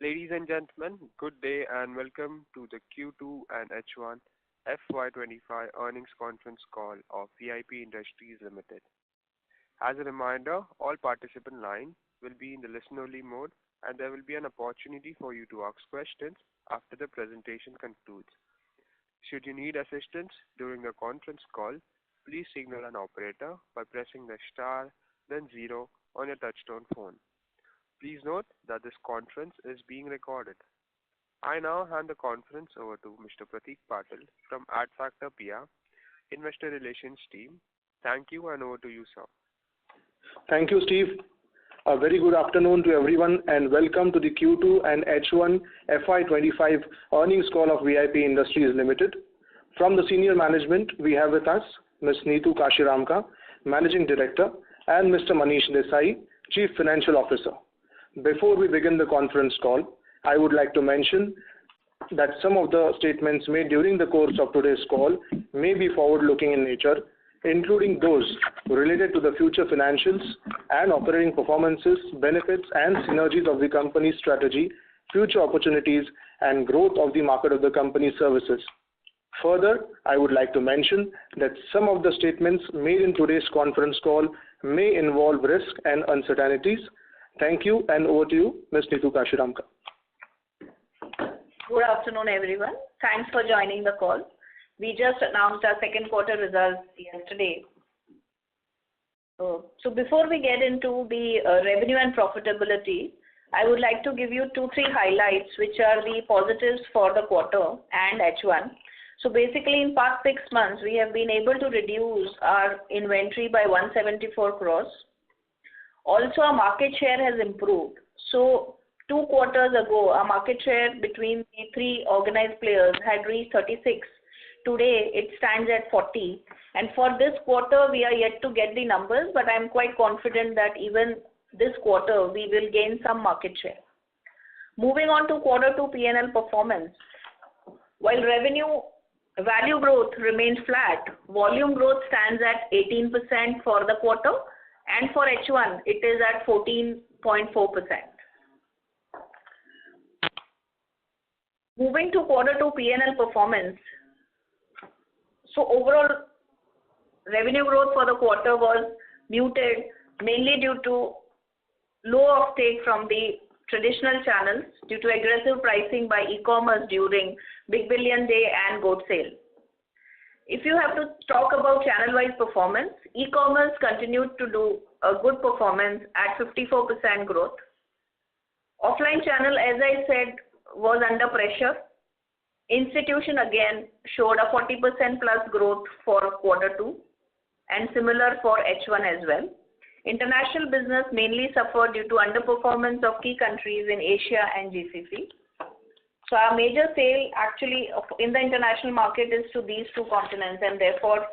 Ladies and gentlemen, good day and welcome to the Q2 and H1 FY25 earnings conference call of VIP Industries Ltd. As a reminder, all participant lines will be in the listen-only mode and there will be an opportunity for you to ask questions after the presentation concludes. Should you need assistance during the conference call, please signal an operator by pressing the star then 0 on your touchtone phone. Please note that this conference is being recorded. I now hand the conference over to Mr. Pratik Patil from Adfactor PR, Investor Relations team. Thank you and over to you, sir. Thank you, Steve. A very good afternoon to everyone and welcome to the Q2 and H1 FY25 earnings call of VIP Industries Ltd. From the senior management, we have with us Ms. Neetu Kashiramka, Managing Director, and Mr. Manish Desai, Chief Financial Officer. Before we begin the conference call, I would like to mention that some of the statements made during the course of today's call may be forward-looking in nature, including those related to the future financials and operating performances, benefits and synergies of the company's strategy, future opportunities and growth of the market of the company's services. Further, I would like to mention that some of the statements made in today's conference call may involve risk and uncertainties. Thank you and over to you, Ms. Neetu Kashiramka. Good afternoon, everyone. Thanks for joining the call. We just announced our second quarter results yesterday. So before we get into the revenue and profitability, I would like to give you 2-3 highlights which are the positives for the quarter and H1. So basically in past 6 months, we have been able to reduce our inventory by 174 crores. Also, our market share has improved. So 2 quarters ago, our market share between the 3 organized players had reached 36. Today, it stands at 40. And for this quarter, we are yet to get the numbers, but I'm quite confident that even this quarter, we will gain some market share. Moving on to Q2 P&L performance. While value growth remains flat, volume growth stands at 18% for the quarter, and for H1, it is at 14.4%. Moving to Q2 P&L performance. So overall, revenue growth for the quarter was muted, mainly due to low offtake from the traditional channels due to aggressive pricing by e-commerce during Big Billion Day and goat sale. If you have to talk about channel-wise performance, e-commerce continued to do a good performance at 54% growth. Offline channel, as I said, was under pressure. Institution again showed a 40% plus growth for Q2 and similar for H1 as well. International business mainly suffered due to underperformance of key countries in Asia and GCC. So our major sale actually in the international market is to these 2 continents and therefore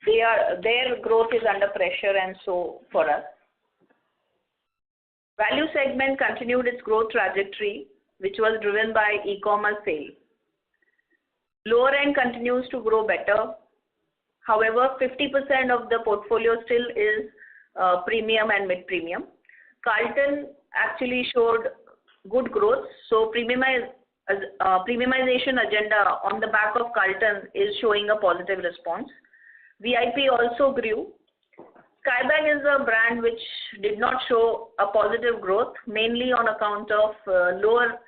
their growth is under pressure and so for us. Value segment continued its growth trajectory which was driven by e-commerce sale. Lower end continues to grow better. However, 50% of the portfolio still is premium and mid-premium. Carlton actually showed good growth. So premiumization agenda on the back of Carlton is showing a positive response. VIP also grew. Skybags is a brand which did not show a positive growth, mainly on account of lower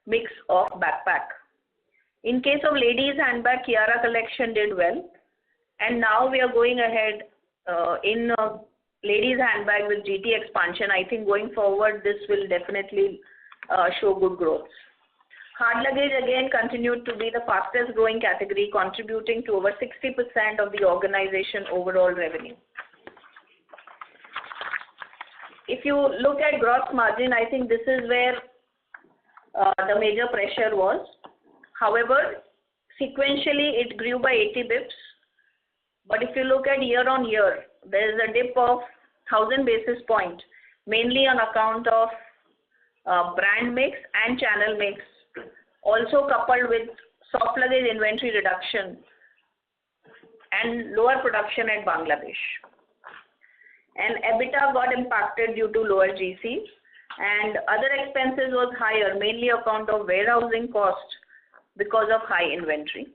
mix of backpack. In case of ladies handbag, Kiara collection did well. And now we are going ahead in ladies handbag with GT expansion. I think going forward, this will definitely show good growth. Hard luggage again continued to be the fastest growing category, contributing to over 60% of the organization overall revenue. If you look at gross margin, I think this is where the major pressure was. However, sequentially it grew by 80 bips. But if you look at year on year, there is a dip of 1000 basis points, mainly on account of brand mix and channel mix, also coupled with soft luggage inventory reduction and lower production at Bangladesh. And EBITDA got impacted due to lower GC. And other expenses was higher, mainly account of warehousing cost because of high inventory.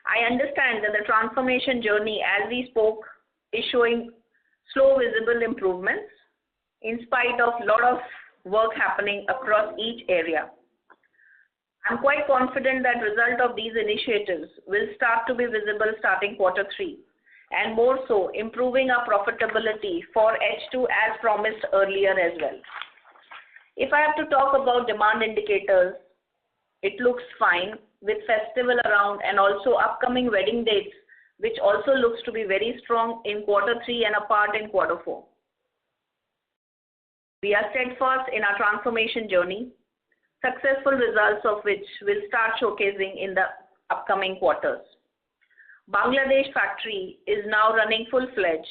I understand that the transformation journey, as we spoke, is showing slow visible improvements in spite of a lot of work happening across each area. I'm quite confident that result of these initiatives will start to be visible starting Q3, and more so improving our profitability for H2 as promised earlier as well. If I have to talk about demand indicators, it looks fine with festival around and also upcoming wedding dates, which also looks to be very strong in Q3 and a part in Q4. We are steadfast in our transformation journey, successful results of which will start showcasing in the upcoming quarters. Bangladesh factory is now running full-fledged,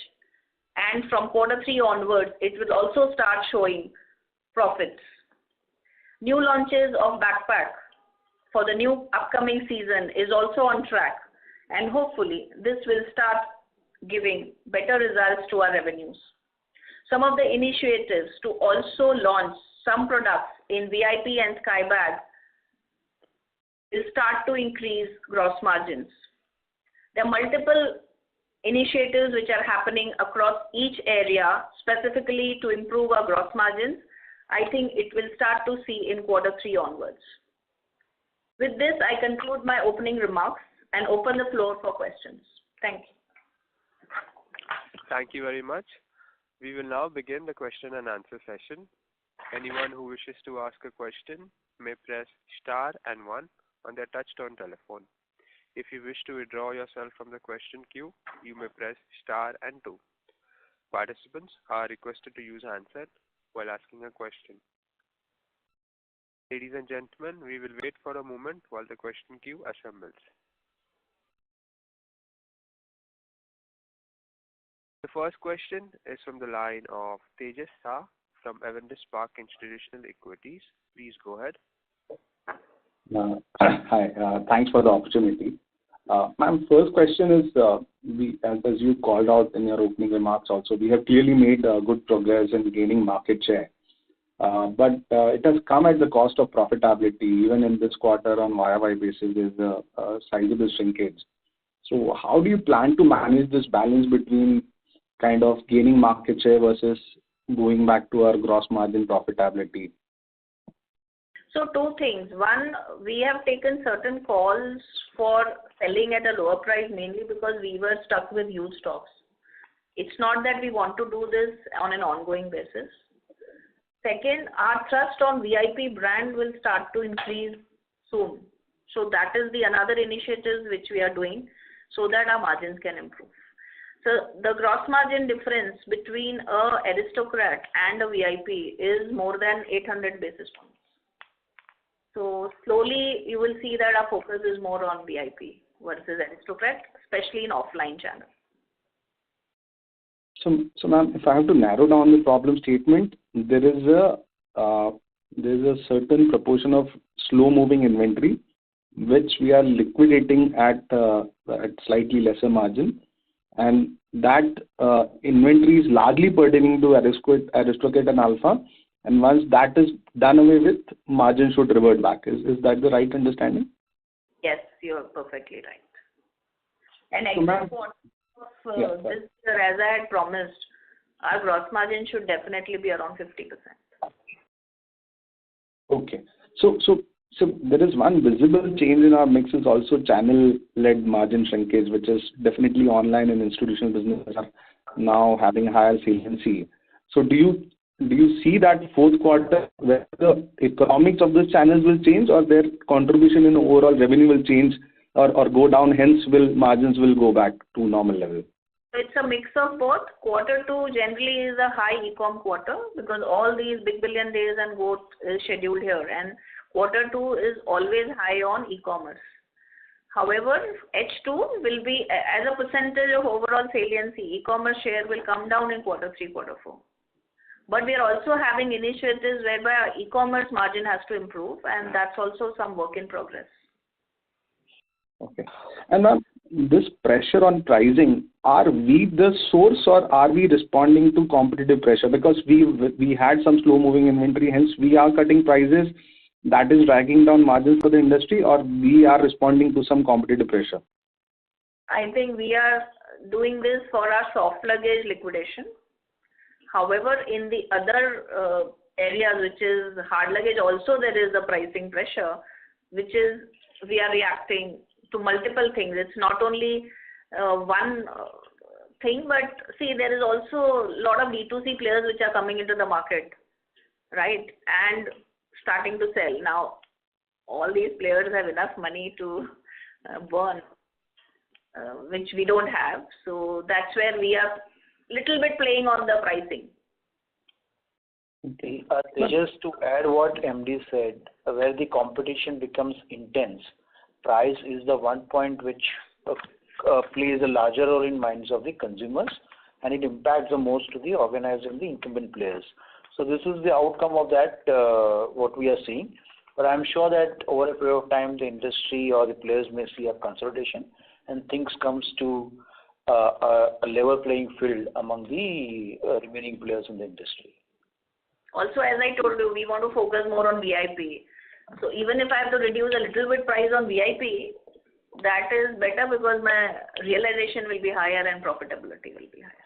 and from Q3 onwards, it will also start showing profits. New launches of backpack for the new upcoming season is also on track, and hopefully this will start giving better results to our revenues. Some of the initiatives to also launch some products in VIP and Skybag will start to increase gross margins. There are multiple initiatives which are happening across each area specifically to improve our gross margins. I think it will start to see in Q3 onwards. With this, I conclude my opening remarks and open the floor for questions. Thank you. Thank you very much. We will now begin the question and answer session. Anyone who wishes to ask a question may press star and 1 on their touchtone telephone. If you wish to withdraw yourself from the question queue, you may press star and 2. Participants are requested to use handset while asking a question. Ladies and gentlemen, we will wait for a moment while the question queue assembles. The first question is from the line of Tejas Shah from Avendus Spark Institutional Equities. Please go ahead. Hi, thanks for the opportunity. My first question is, as you called out in your opening remarks also, we have clearly made good progress in gaining market share. But it has come at the cost of profitability. Even in this quarter on YY basis, there's a sizable shrinkage. So how do you plan to manage this balance between kind of gaining market share versus going back to our gross margin profitability? So two things. One, we have taken certain calls for selling at a lower price mainly because we were stuck with huge stocks. It's not that we want to do this on an ongoing basis. Second, our trust on VIP brand will start to increase soon. So that is the another initiative which we are doing so that our margins can improve. So the gross margin difference between a aristocrat and a VIP is more than 800 basis points. So slowly you will see that our focus is more on VIP versus aristocrat, especially in offline channel. So ma'am, if I have to narrow down the problem statement, there is a certain proportion of slow moving inventory which we are liquidating at slightly lesser margin, and that inventory is largely pertaining to aristocrat and alpha, and once that is done away with, margin should revert back. Is that the right understanding? Yes, you are perfectly right. And except for this year, as I had promised, our gross margin should definitely be around 50%. Okay. So there is one visible change in our mix is also channel-led margin shrinkage, which is definitely online and institutional businesses are now having higher saliency. So do you see that fourth quarter where the economics of the channels will change, or their contribution in overall revenue will change or go down, hence margins will go back to normal level? It's a mix of both. Q2 generally is a high e-com quarter because all these big billion days and growth is scheduled here, and Q2 is always high on e-commerce. However, H2 will be, as a percentage of overall saliency, e-commerce share will come down in Q3, Q4. But we are also having initiatives whereby our e-commerce margin has to improve, and that's also some work in progress. Okay. And ma'am, this pressure on pricing, are we the source or are we responding to competitive pressure? Because we had some slow moving inventory, hence we are cutting prices, that is dragging down margins for the industry, or we are responding to some competitive pressure? I think we are doing this for our soft luggage liquidation. However, in the other areas, which is hard luggage, also there is a pricing pressure, which is we are reacting to multiple things. It's not only one thing, but see, there is also a lot of D2C players which are coming into the market, right, and starting to sell. Now, all these players have enough money to burn, which we don't have. So that's where we are little bit playing on the pricing. Just to add what MD said, where the competition becomes intense, price is the one point which plays a larger role in minds of the consumers, and it impacts the most to the organized and the incumbent players. So this is the outcome of that, what we are seeing. But I'm sure that over a period of time, the industry or the players may see a consolidation and things comes to a level playing field among the remaining players in the industry. Also, as I told you, we want to focus more on VIP. So even if I have to reduce a little bit price on VIP, that is better because my realization will be higher and profitability will be higher.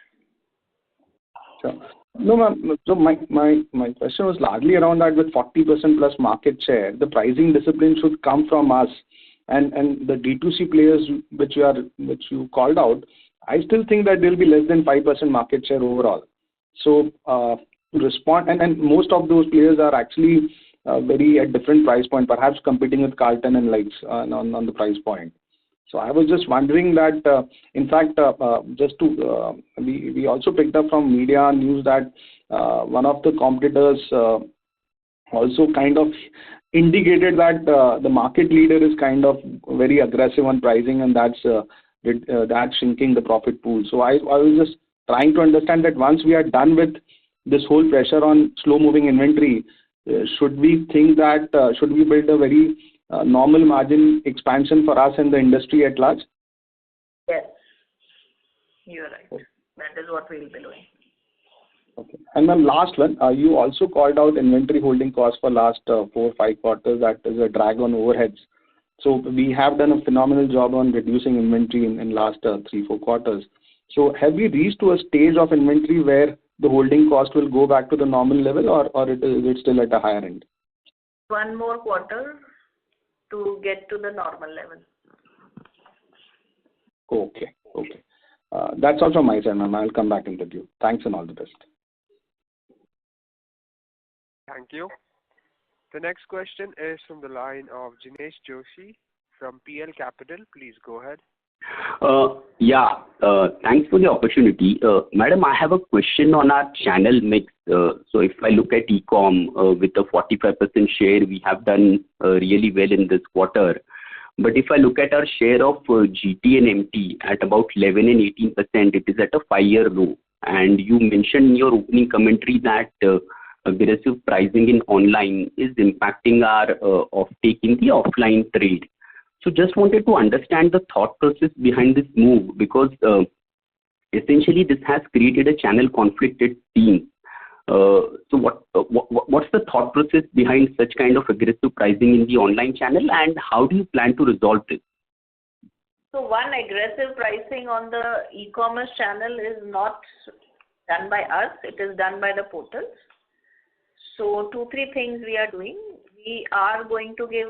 Sure. No, ma'am. So my question was largely around that. With 40% plus market share, the pricing discipline should come from us, and the D2C players which you called out. I still think that there will be less than 5% market share overall. So respond, and most of those players are actually very at different price point, perhaps competing with Carlton and likes on the price point. So I was just wondering that, in fact, we also picked up from media news that one of the competitors also kind of indicated that the market leader is kind of very aggressive on pricing, and that's shrinking the profit pool. So I was just trying to understand that once we are done with this whole pressure on slow moving inventory, should we think that should we build a very normal margin expansion for us in the industry at large? Yes, you're right. Okay. That is what we will be doing. Okay. And then last one, you also called out inventory holding costs for last 4 or 5 quarters. That is a drag on overheads. So we have done a phenomenal job on reducing inventory in last 3-4 quarters. So have we reached to a stage of inventory where the holding cost will go back to the normal level, or is it still at a higher end? One more quarter to get to the normal level. Okay. That's all from my side, ma'am. I'll come back in with you. Thanks and all the best. Thank you. The next question is from the line of Jinesh Joshi from PL Capital. Please go ahead. Thanks for the opportunity. Madam, I have a question on our channel mix. So if I look at e-com with a 45% share, we have done really well in this quarter. But if I look at our share of GT and MT at about 11 and 18%, it is at a 5-year low. And you mentioned in your opening commentary that aggressive pricing in online is impacting our offtake in the offline trade. So just wanted to understand the thought process behind this move, because essentially this has created a channel conflict, it seems. So what's the thought process behind such kind of aggressive pricing in the online channel, and how do you plan to resolve this? So one, aggressive pricing on the e-commerce channel is not done by us. It is done by the portals. So 2-3 things we are doing. We are going to give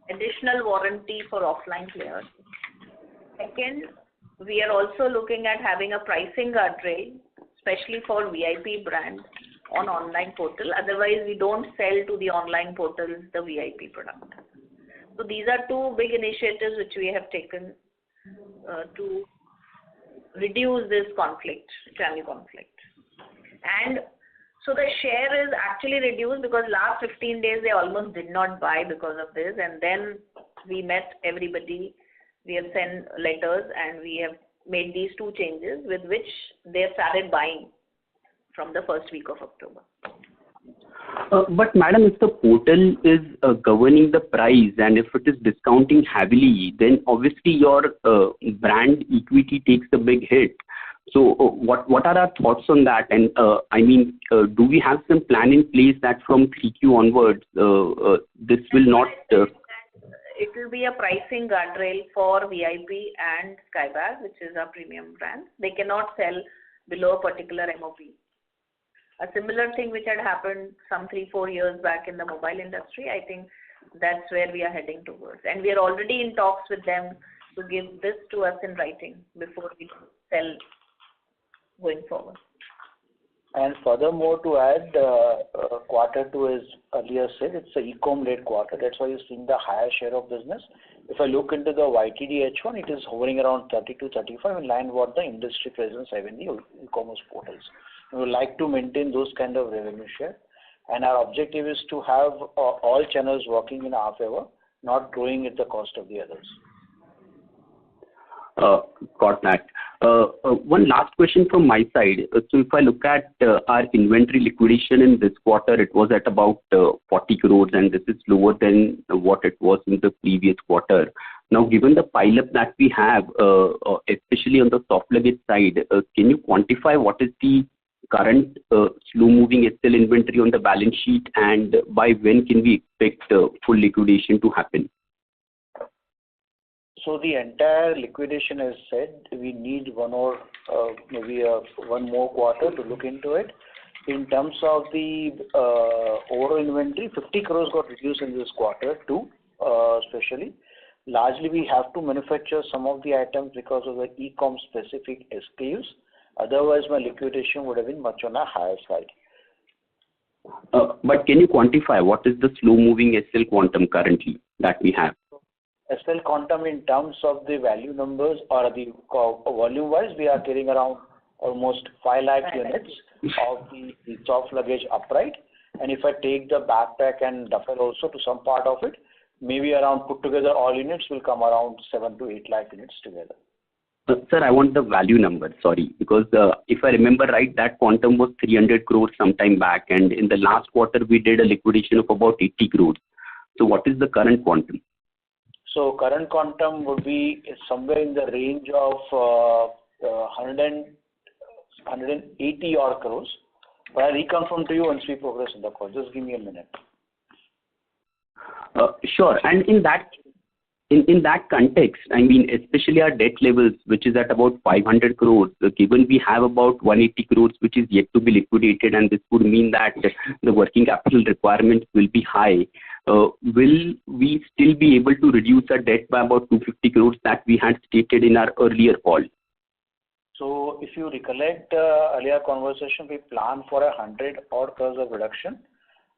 additional warranty for offline players. Second, we are also looking at having a pricing guardrail, especially for VIP brand on online portal. Otherwise, we don't sell to the online portals the VIP product. So these are 2 big initiatives which we have taken to reduce this conflict, channel conflict. And so the share is actually reduced because last 15 days they almost did not buy because of this, and then we met everybody, we have sent letters, and we have made these 2 changes with which they have started buying from the first week of October. But madam, if the portal is governing the price and if it is discounting heavily, then obviously your brand equity takes a big hit. So what are our thoughts on that? And do we have some plan in place that from 3Q onwards, this will not... It will be a pricing guardrail for VIP and Skybag, which is our premium brand. They cannot sell below a particular MOP. A similar thing which had happened some 3-4 years back in the mobile industry, I think that's where we are heading towards. And we are already in talks with them to give this to us in writing before we sell going forward. And furthermore, to add, quarter two, as earlier said, it's a e-com led quarter. That's why you're seeing the higher share of business. If I look into the YTD H1, it is hovering around 30-35 in line with what the industry presence have in the e-commerce portals. We would like to maintain those kind of revenue share. And our objective is to have all channels working in our favor, not growing at the cost of the others. Got that. One last question from my side. So if I look at our inventory liquidation in this quarter, it was at about 40 crores, and this is lower than what it was in the previous quarter. Now, given the pile-up that we have, especially on the soft luggage side, can you quantify what is the current slow-moving SL inventory on the balance sheet, and by when can we expect full liquidation to happen? So the entire liquidation, as said, we need one more quarter to look into it. In terms of the overall inventory, 50 crores got reduced in this quarter too, especially. Largely, we have to manufacture some of the items because of the e-com specific SKUs. Otherwise, my liquidation would have been much on a higher side. But can you quantify what is the slow-moving SL quantum currently that we have? SL quantum in terms of the value numbers or the volume-wise, we are carrying around almost 5 lakh units of the soft luggage upright. And if I take the backpack and duffel also to some part of it, maybe around put together all units will come around 7 to 8 lakh units together. Sir, I want the value number, sorry, because if I remember right, that quantum was 300 crores sometime back, and in the last quarter, we did a liquidation of about 80 crores. So what is the current quantum? So current quantum would be somewhere in the range of 180 odd crores. But I'll reconfirm to you once we progress in the call. Just give me a minute. Sure. And in that context, I mean, especially our debt levels, which is at about 500 crores, given we have about 180 crores, which is yet to be liquidated, and this would mean that the working capital requirements will be high. Will we still be able to reduce our debt by about 250 crores that we had stated in our earlier call? So if you recollect earlier conversation, we planned for 100 odd crores of reduction.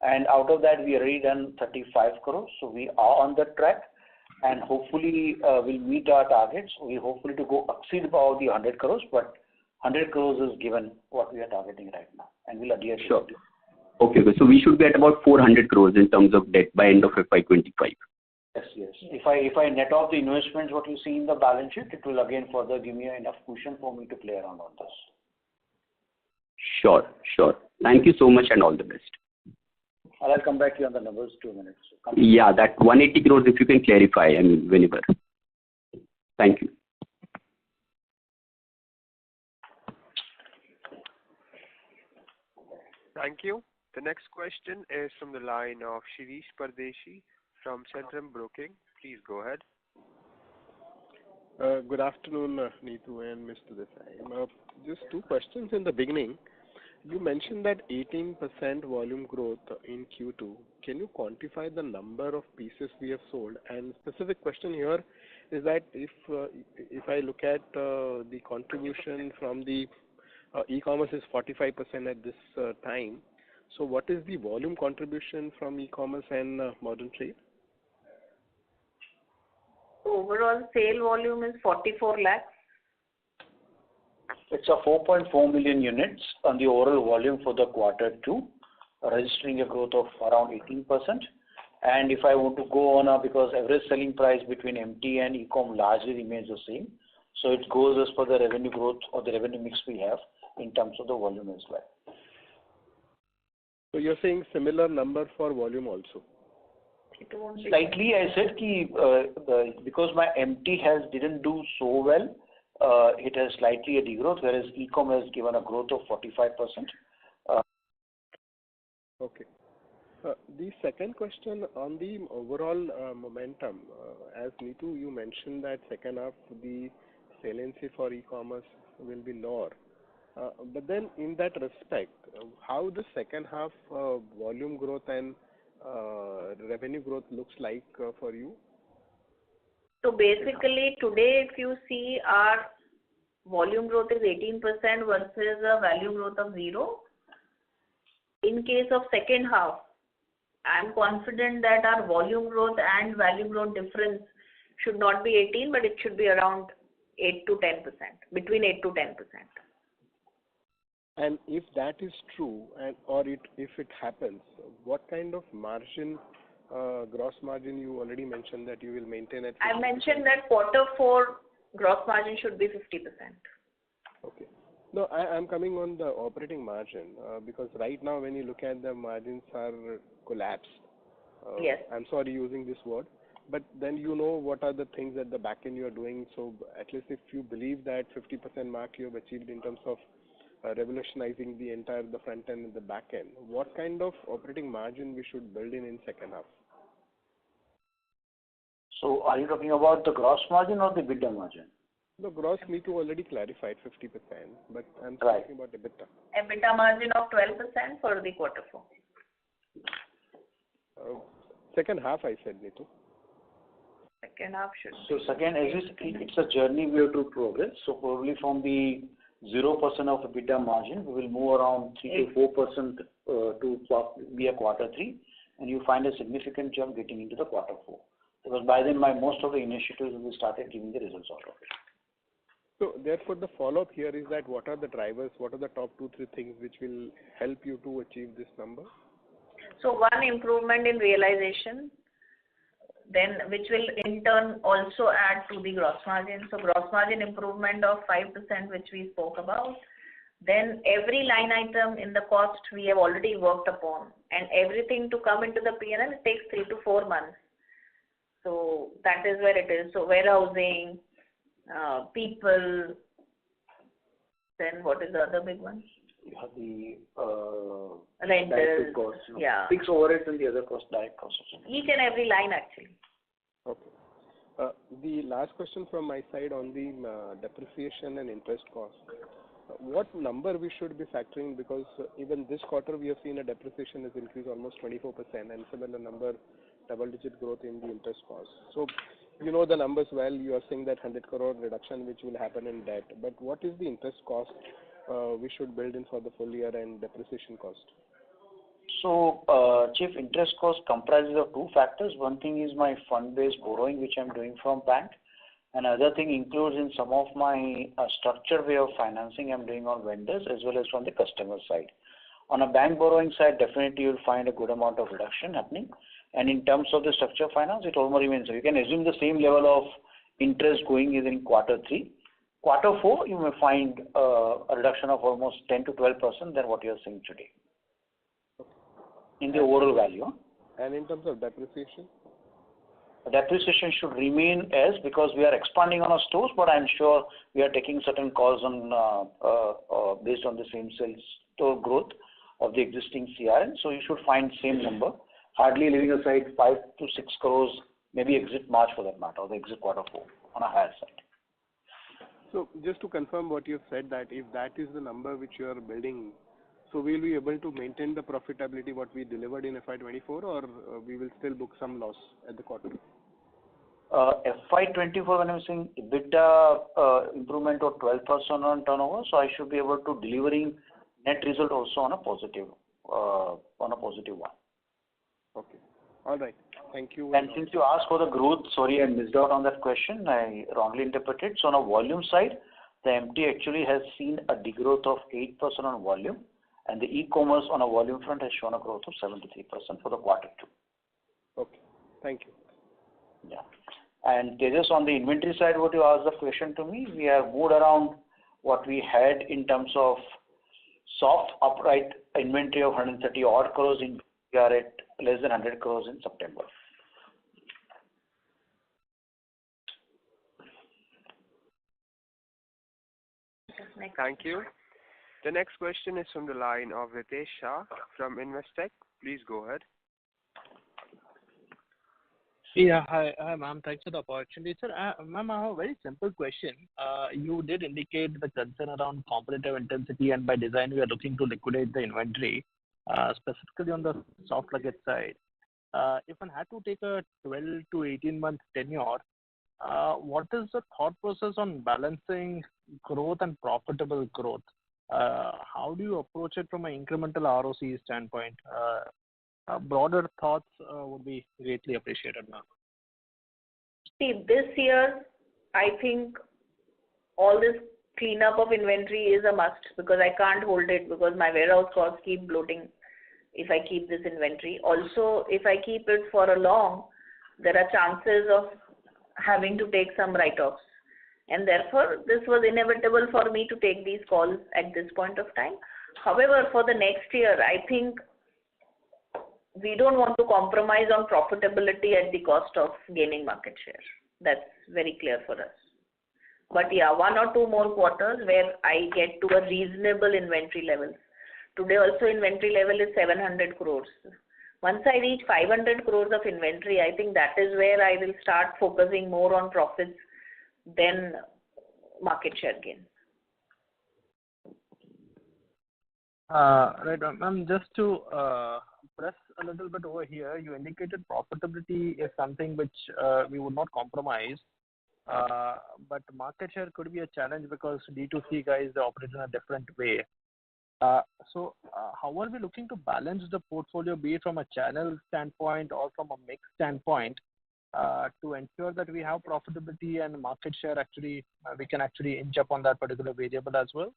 And out of that, we already done 35 crores. So we are on the track. And hopefully we'll meet our targets. We hopefully to go exceed about the 100 crores, but 100 crores is given what we are targeting right now, and we'll adhere to it. Okay, so we should be at about 400 crores in terms of debt by end of FY25. Yes. If I net off the investments, what you see in the balance sheet, it will again further give me enough cushion for me to play around on this. Sure. Thank you so much, and all the best. I'll come back to you on the numbers 2 minutes. Yeah, that 180 crores, if you can clarify, I mean, whenever. Thank you. Thank you. The next question is from the line of Shirish Pardeshi from Centrum Broking. Please go ahead. Good afternoon, Neetu and Mr. Desai. Just 2 questions in the beginning. You mentioned that 18% volume growth in Q2. Can you quantify the number of pieces we have sold? And specific question here is that if I look at the contribution from the e-commerce is 45% at this time. So what is the volume contribution from e-commerce and modern trade? Overall sale volume is 44 lakhs. It's a 4.4 million units on the overall volume for the quarter 2, registering a growth of around 18%. And if I want to go on because average selling price between MT and e-com largely remains the same. So it goes as per the revenue growth or the revenue mix we have in terms of the volume as well. So you're saying similar number for volume also? Slightly, I said because my MT didn't do so well, it has slightly a degrowth, whereas e-com has given a growth of 45%. Okay. The second question on the overall momentum, as Neetu, you mentioned that second half the saliency for e-commerce will be lower. But then in that respect, how the second half volume growth and revenue growth looks like for you? So basically today if you see our volume growth is 18% versus a value growth of 0. In case of second half, I am confident that our volume growth and value growth difference should not be 18, but it should be around 8 to 10%, between 8 to 10%. And if that is true, if it happens, what kind of margin, gross margin, you already mentioned that you will maintain at 50%. I mentioned that quarter 4 gross margin should be 50%. Okay. No, I'm coming on the operating margin because right now when you look at the margins are collapsed. Yes. I'm sorry using this word, but then you know what are the things at the back end you are doing. So at least if you believe that 50% mark you have achieved in terms of revolutionizing the front end and the back end, what kind of operating margin we should build in second half? So are you talking about the gross margin or the EBITDA margin? The gross Neetu already clarified 50%, but I'm Right. talking about EBITDA. EBITDA margin of 12% for the quarter 4. Second half I said, Neetu. Second half should So be. second, as we speak, it's a journey we have to progress. So probably from the 0% of EBITDA margin, we will move around 3 to 4% to be a quarter 3, and you find a significant jump getting into the quarter 4. Because by then most of the initiatives will be started giving the results out of it. So therefore the follow-up here is that what are the drivers, what are the top 2-3 things which will help you to achieve this number? So one, improvement in realization, then which will in turn also add to the gross margin. So gross margin improvement of 5%, which we spoke about. Then every line item in the cost we have already worked upon, and everything to come into the P&L, it takes 3 to 4 months. So that is where it is. So warehousing, people, then what is the other big one? You have the Rentals, costs, yeah. fixed overheads and the other costs, direct costs. Each and every line actually. Okay. The last question from my side on the depreciation and interest cost. What number we should be factoring, because even this quarter we have seen a depreciation has increased almost 24% and similar number double-digit growth in the interest cost. So you know the numbers well. You are saying that 100 crore reduction which will happen in debt, but what is the interest cost we should build in for the full year and depreciation cost? So, Chief, interest cost comprises of 2 factors. One thing is my fund-based borrowing, which I'm doing from bank. Another thing includes in some of my structured way of financing I'm doing on vendors as well as from the customer side. On a bank borrowing side, definitely you'll find a good amount of reduction happening. And in terms of the structure finance, it almost remains. So you can assume the same level of interest going is in quarter 3. Quarter 4, you may find a reduction of almost 10 to 12% than what you are seeing today in the overall value. And in terms of depreciation? Depreciation should remain as, because we are expanding on our stores, but I'm sure we are taking certain calls on based on the same sales store growth of the existing CRN. So you should find same number, hardly leaving aside 5 to 6 crores, maybe exit March for that matter, or the exit quarter 4 on a higher side. So just to confirm what you have said, that if that is the number which you are building, so we'll be able to maintain the profitability what we delivered in FY24, or we will still book some loss at the quarter? FY24, when I'm saying EBITDA improvement of 12% on turnover, so I should be able to delivering net result also on a positive one. Okay. All right. Thank you. And since you asked for the growth, sorry, I missed out on that question. I wrongly interpreted. So on a volume side, the MT actually has seen a degrowth of 8% on volume, and the e-commerce on a volume front has shown a growth of 73% for the quarter 2. Okay. Thank you. Yeah. And Tejas, on the inventory side, what you asked the question to me, we have moved around what we had in terms of soft upright inventory of 130 odd crores in, we are at less than 100 crores in September. Next. Thank you. The next question is from the line of Ritesh Shah from Investec. Please go ahead. Yeah, hi, ma'am. Thanks for the opportunity. Sir, ma'am, I have a very simple question. You did indicate the concern around competitive intensity, and by design, we are looking to liquidate the inventory, specifically on the soft luggage side. If one had to take a 12 to 18-month tenure, what is the thought process on balancing growth and profitable growth? How do you approach it from an incremental ROC standpoint? Broader thoughts would be greatly appreciated, ma'am. See, this year, I think all this cleanup of inventory is a must because I can't hold it because my warehouse costs keep bloating if I keep this inventory. Also, if I keep it for a long, there are chances of having to take some write-offs. And therefore, this was inevitable for me to take these calls at this point of time. However, for the next year, I think we don't want to compromise on profitability at the cost of gaining market share. That's very clear for us. But yeah, 1 or 2 more quarters where I get to a reasonable inventory level. Today also inventory level is 700 crores. Once I reach 500 crores of inventory, I think that is where I will start focusing more on profits than market share gain. Right, ma'am. Just to press a little bit over here, you indicated profitability is something which we would not compromise, but market share could be a challenge because D2C guys they operate in a different way. So how are we looking to balance the portfolio, be it from a channel standpoint or from a mix standpoint, to ensure that we have profitability and market share actually, we can actually inch up on that particular variable as well?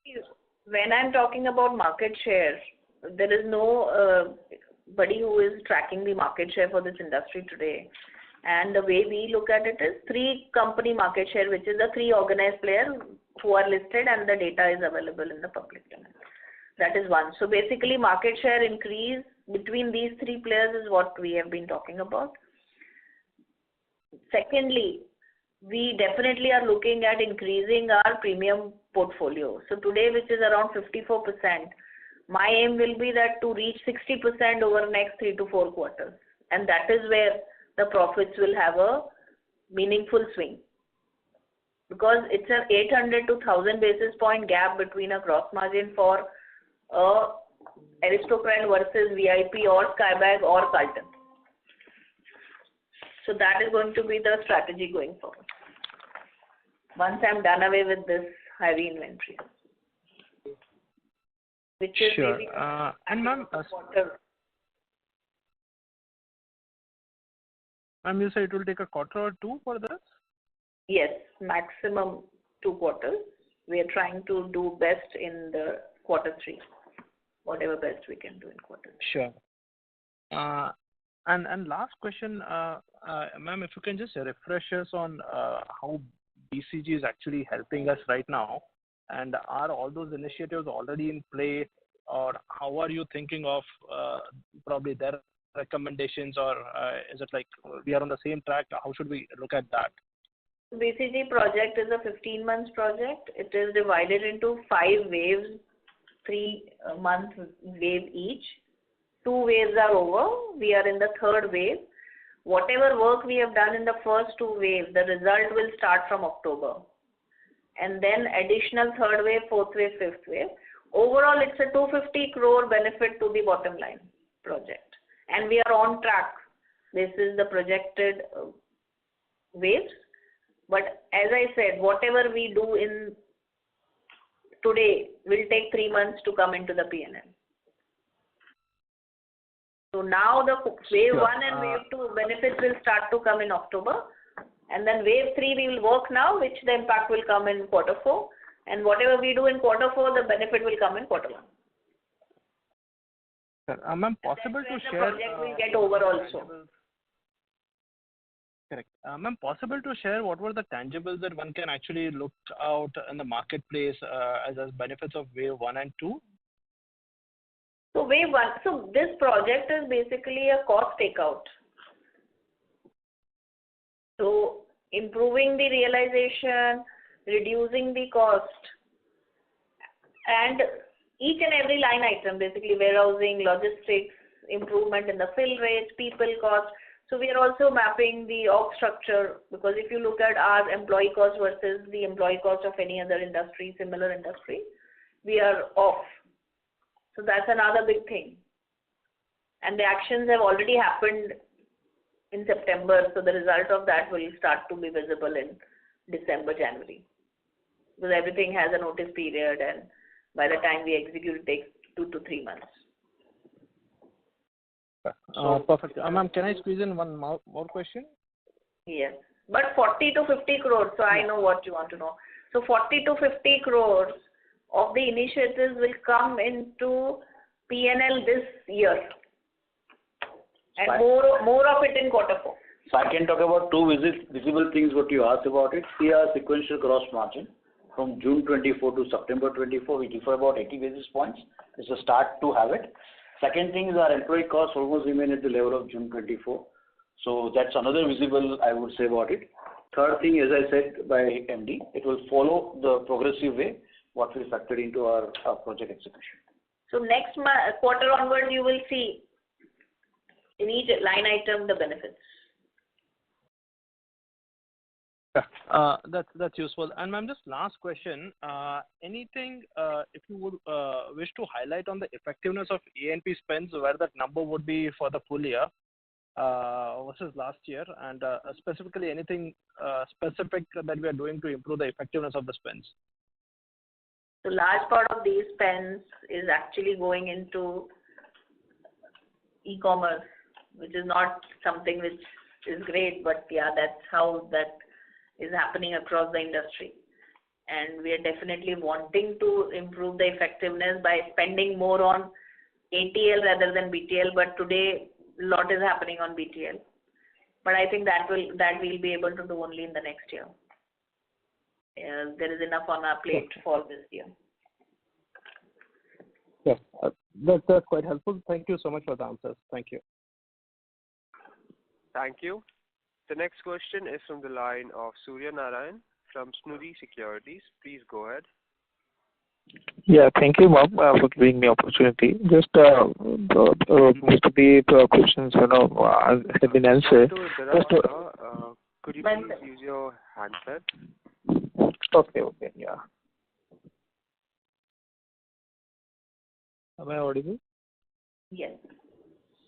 When I'm talking about market share, there is no body who is tracking the market share for this industry today. And the way we look at it is 3 company market share, which is the 3 organized players who are listed and the data is available in the public domain. That is one. So basically market share increase between these 3 players is what we have been talking about. Secondly, we definitely are looking at increasing our premium portfolio. So today, which is around 54%, my aim will be that to reach 60% over the next 3 to 4 quarters. And that is where the profits will have a meaningful swing. Because it's an 800 to 1000 basis point gap between a gross margin for Aristocrat versus VIP or Skybag or Carlton. So that is going to be the strategy going forward. Once I'm done away with this heavy inventory. Which is sure. maybe And ma'am, ma'am, you said it will take a quarter or 2 for this? Yes, maximum 2 quarters. We are trying to do best in the quarter 3. Whatever best we can do in quarter 3. Sure. And last question, ma'am, if you can just refresh us on how BCG is actually helping us right now, and are all those initiatives already in play, or how are you thinking of probably their recommendations, or is it like we are on the same track? How should we look at that? BCG project is a 15-month project. It is divided into 5 waves, 3-month wave each. 2 waves are over. We are in the 3rd wave. Whatever work we have done in the first 2 waves, the result will start from October. And then additional 3rd wave, 4th wave, 5th wave. Overall, it's a 250 crore benefit to the bottom line project. And we are on track. This is the projected waves. But as I said, whatever we do in today will take 3 months to come into the P&L. So now the wave 1 and wave 2 benefits will start to come in October. And then wave 3 we will work now, which the impact will come in quarter 4. And whatever we do in quarter 4, the benefit will come in quarter 1. Ma'am, possible to share? The project will get over also. Correct. Ma'am, possible to share what were the tangibles that one can actually look out in the marketplace as benefits of wave 1 and 2? So wave 1, so this project is basically a cost takeout. So improving the realization, reducing the cost, And each and every line item, basically warehousing, logistics, improvement in the fill rates, people cost. So we are also mapping the org structure, because if you look at our employee cost versus the employee cost of any other industry, similar industry, we are off. So that's another big thing. And the actions have already happened in September, so the result of that will start to be visible in December, January. Because everything has a notice period, and by the time we execute, it takes 2 to 3 months. Perfect. Ma'am, can I squeeze in one more question? Yes. But 40 to 50 crores, so I know what you want to know. So 40 to 50 crores of the initiatives will come into P&L this year. And more of it in quarter 4. So I can talk about two visible things what you asked about it. See our sequential gross margin from June 24 to September 24, we differ about 80 basis points. It's a start to have it. Second thing is our employee costs almost remain at the level of June 24. So that's another visible, I would say, about it. Third thing, as I said by MD, it will follow the progressive way what we factored into our project execution. So next quarter onwards, you will see in each line item the benefits. That's useful. And ma'am, just last question. Anything if you would wish to highlight on the effectiveness of A&P spends, where that number would be for the full year versus last year, and specifically anything specific that we are doing to improve the effectiveness of the spends? So large part of these spends is actually going into e-commerce, which is not something which is great, but yeah, that's how that is happening across the industry. And we are definitely wanting to improve the effectiveness by spending more on ATL rather than BTL, but today a lot is happening on BTL. But I think that we'll be able to do only in the next year. There is enough on our plate for this year. Yes, that's quite helpful. Thank you so much for the answers. Thank you. Thank you. The next question is from the line of Surya Narayan from Snuri Securities. Please go ahead. Yeah, thank you, ma'am, for giving me opportunity. Just most of the questions, have been answered. Could you please use your handset? Okay, yeah. Am I audible? Yes.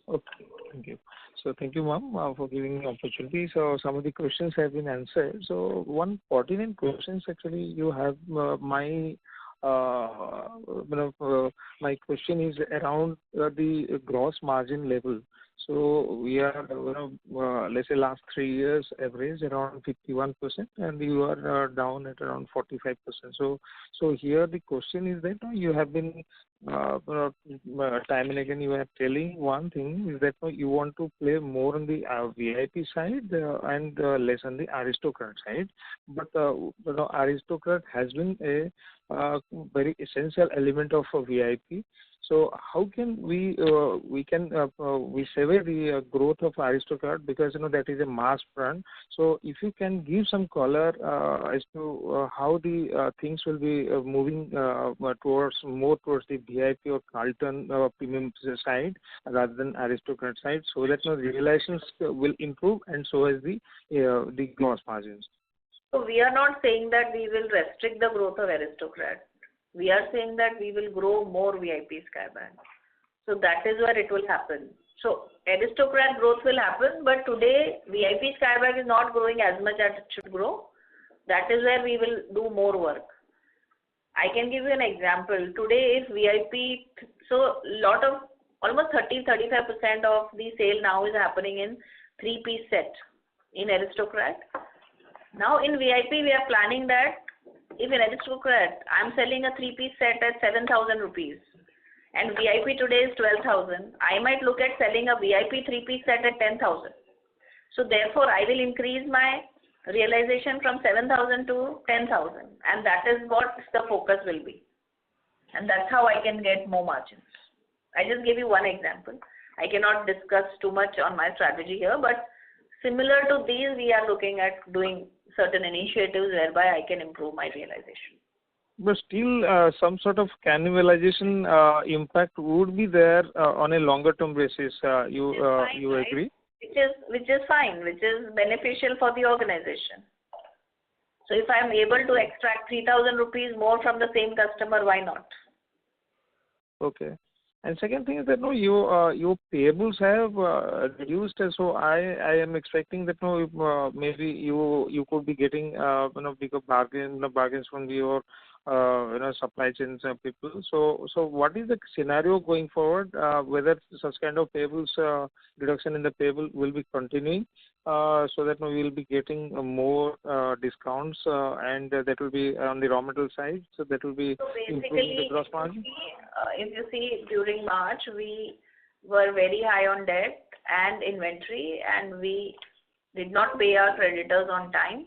Okay, thank you. So thank you, ma'am, for giving me opportunity. So some of the questions have been answered. So one pertinent questions actually you have my question is around the gross margin level. So we are, let's say last 3 years average around 51%, and you are down at around 45%. So here the question is that you have been time and again you are telling one thing is that you want to play more on the VIP side and less on the aristocrat side. But aristocrat has been a very essential element of a VIP. So how can we savour the growth of aristocrat, because that is a mass brand. So if you can give some color as to how the things will be moving towards the VIP or Carlton premium side rather than aristocrat side, so that the realizations will improve and so as the gross margins. So we are not saying that we will restrict the growth of aristocrat. We are saying that we will grow more VIP Skybags. So that is where it will happen. So aristocrat growth will happen, but today VIP Skybag is not growing as much as it should grow. That is where we will do more work. I can give you an example. Today if VIP, so almost 30-35% of the sale now is happening in 3-piece set in aristocrat. Now in VIP we are planning that if in aristocrat I am selling a 3-piece set at 7,000 rupees and VIP today is 12,000, I might look at selling a VIP 3-piece set at 10,000. So therefore I will increase my realization from 7,000 to 10,000, and that is what the focus will be. And that's how I can get more margins. I just gave you one example. I cannot discuss too much on my strategy here, but similar to these, we are looking at doing certain initiatives whereby I can improve my realization. But still, some sort of cannibalization impact would be there on a longer term basis. You Right? agree? Which is fine, which is beneficial for the organization. So if I am able to extract 3,000 rupees more from the same customer, why not? Okay. And second thing is that no, your payables have reduced. So I am expecting that no, maybe you could be getting bigger bargains from your supply chains people. So what is the scenario going forward? Whether such kind of payables reduction in the payable will be continuing, so that we will be getting more discounts, and that will be on the raw material side. So that will be So improving the basically, gross margin. if you see during March, we were very high on debt and inventory, and we did not pay our creditors on time.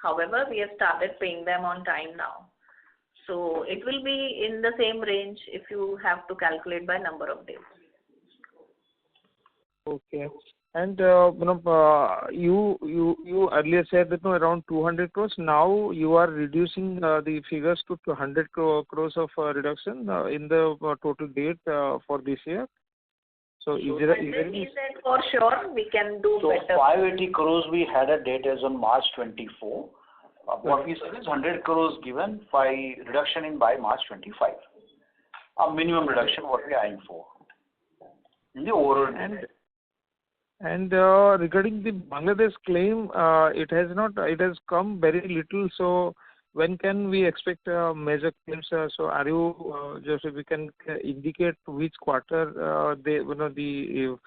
However, we have started paying them on time now. So it will be in the same range if you have to calculate by number of days. Okay. And you earlier said that around 200 crores. Now you are reducing the figures to 200 crores of reduction in the total debt for this year. So is there This means that for sure we can do So better. 580 crores we had a debt as on March 24. What we said is 100 crores given by reduction in by March 25. A minimum reduction what we are eyeing for in the overall debt. And regarding the Bangladesh claim, it has come very little. So when can we expect major claims? So are you just if we can indicate which quarter the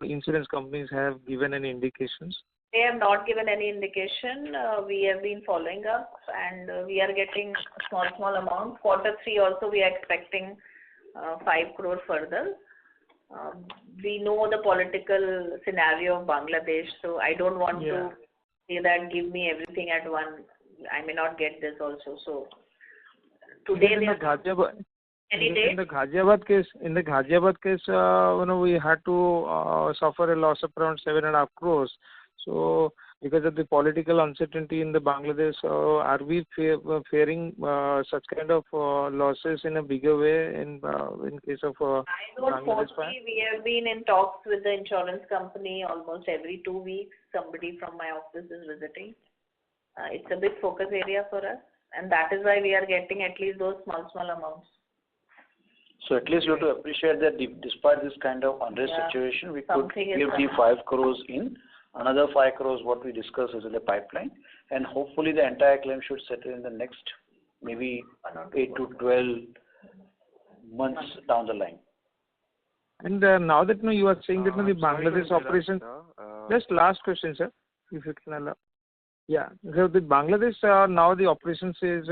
insurance companies have given any indications? They have not given any indication. We have been following up, and we are getting small amount. Q3 also we are expecting 5 crore further. We know the political scenario of Bangladesh, so I don't want to say that give me everything at one. I may not get this also. So today in the Ghaziabad case, we had to suffer a loss of around 7.5 crores. So because of the political uncertainty in the Bangladesh, are we fearing such kind of losses in a bigger way in case of I don't Bangladesh? foresee. We have been in talks with the insurance company almost every 2 weeks. Somebody from my office is visiting. It's a big focus area for us, and that is why we are getting at least those small amounts. So at least you have to appreciate that despite this kind of unrest situation, we could give the 5 crores in. Another 5 crores what we discussed is in the pipeline, and hopefully the entire claim should settle in the next maybe 8 to 12 months down the line. And now that you are saying that the Bangladesh operation, just last question, sir, if you can allow. Yeah, so the Bangladesh now the operations is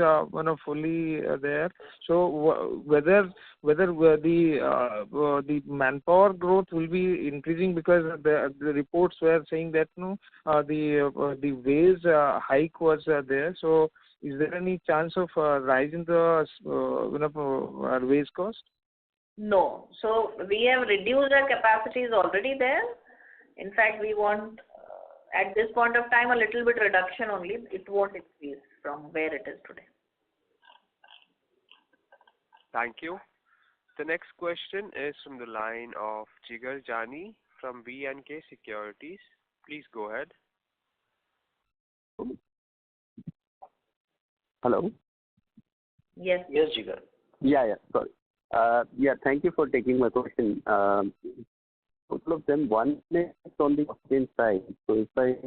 fully there. So whether the manpower growth will be increasing, because the reports were saying that the wage hike was there. So is there any chance of rise in the wage cost? No. So we have reduced our capacities already there. In fact, we want at this point of time a little bit reduction only. It won't increase from where it is today. Thank you. The next question is from the line of Jigar Jani from VNK Securities. Please go ahead. Hello? Yes. Yes, Jigar. Yeah, sorry. Thank you for taking my question. Couple of them. One is on the oxygen side. So if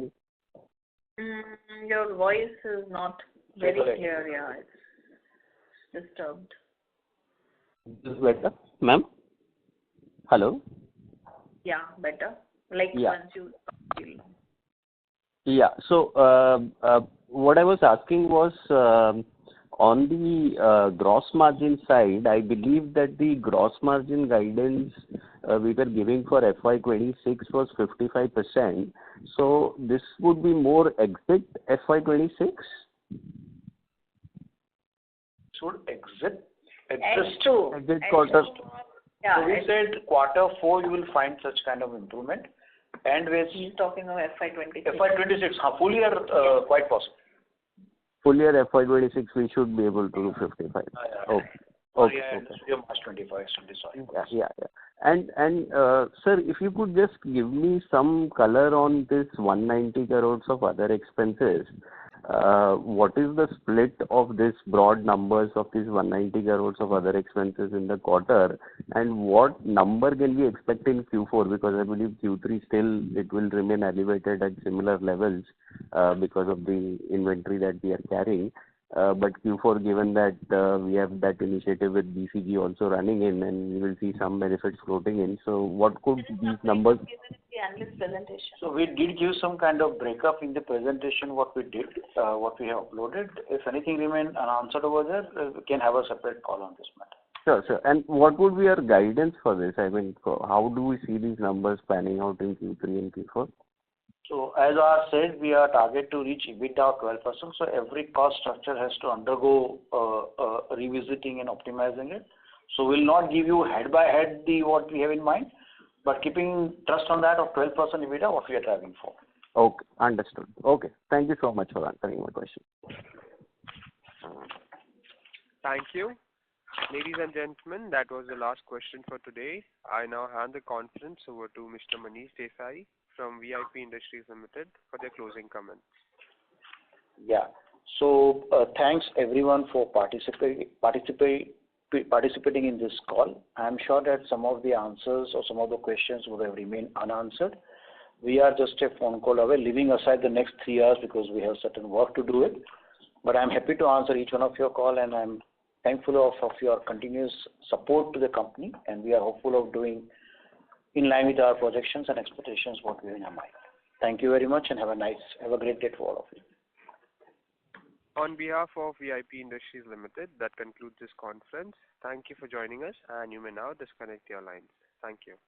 your voice is not very clear. Yeah, it's disturbed. Is better, ma'am? Hello? Yeah, better. Once you feel. Yeah. So what I was asking was on the gross margin side. I believe that the gross margin guidance we were giving for FY26 was 55%. So this would be more exit FY26? Should exit H2. Exit quarter. Yeah. So we said Q4 you will find such kind of improvement, and He's talking of FY26. FY26 full year quite possible. full year FY26 we should be able to do 55. Okay. Okay. March 25, sorry. Yeah. And sir, if you could just give me some color on this 190 crores of other expenses. What is the split of this broad numbers of these 190 crores of other expenses in the quarter, and what number can we expect in Q4? Because I believe Q3 still it will remain elevated at similar levels because of the inventory that we are carrying. But Q4, given that we have that initiative with BCG also running in, and we will see some benefits floating in. So what could these numbers? The analyst presentation. So we did give some kind of breakup in the presentation, what we did, what we have uploaded. If anything remain unanswered over there, we can have a separate call on this matter. Sure. And what would be our guidance for this? I mean, how do we see these numbers panning out in Q3 and Q4? So as I said, we are target to reach EBITDA of 12%. So every cost structure has to undergo revisiting and optimizing it. So we'll not give you head by head what we have in mind, but keeping trust on that of 12% EBITDA, what we are driving for. Okay, understood. Okay, thank you so much for answering my question. Thank you. Ladies and gentlemen, that was the last question for today. I now hand the conference over to Mr. Manish Desai from VIP Industries Ltd for their closing comments. Yeah. So thanks everyone for participating in this call. I am sure that some of the answers or some of the questions would have remained unanswered. We are just a phone call away, leaving aside the next 3 hours because we have certain work to do it. But I'm happy to answer each one of your call, and I'm thankful of your continuous support to the company, and we are hopeful of doing in line with our projections and expectations what we have in our mind. Thank you very much and have a great day to all of you. On behalf of VIP Industries Limited, that concludes this conference. Thank you for joining us, and you may now disconnect your lines. Thank you.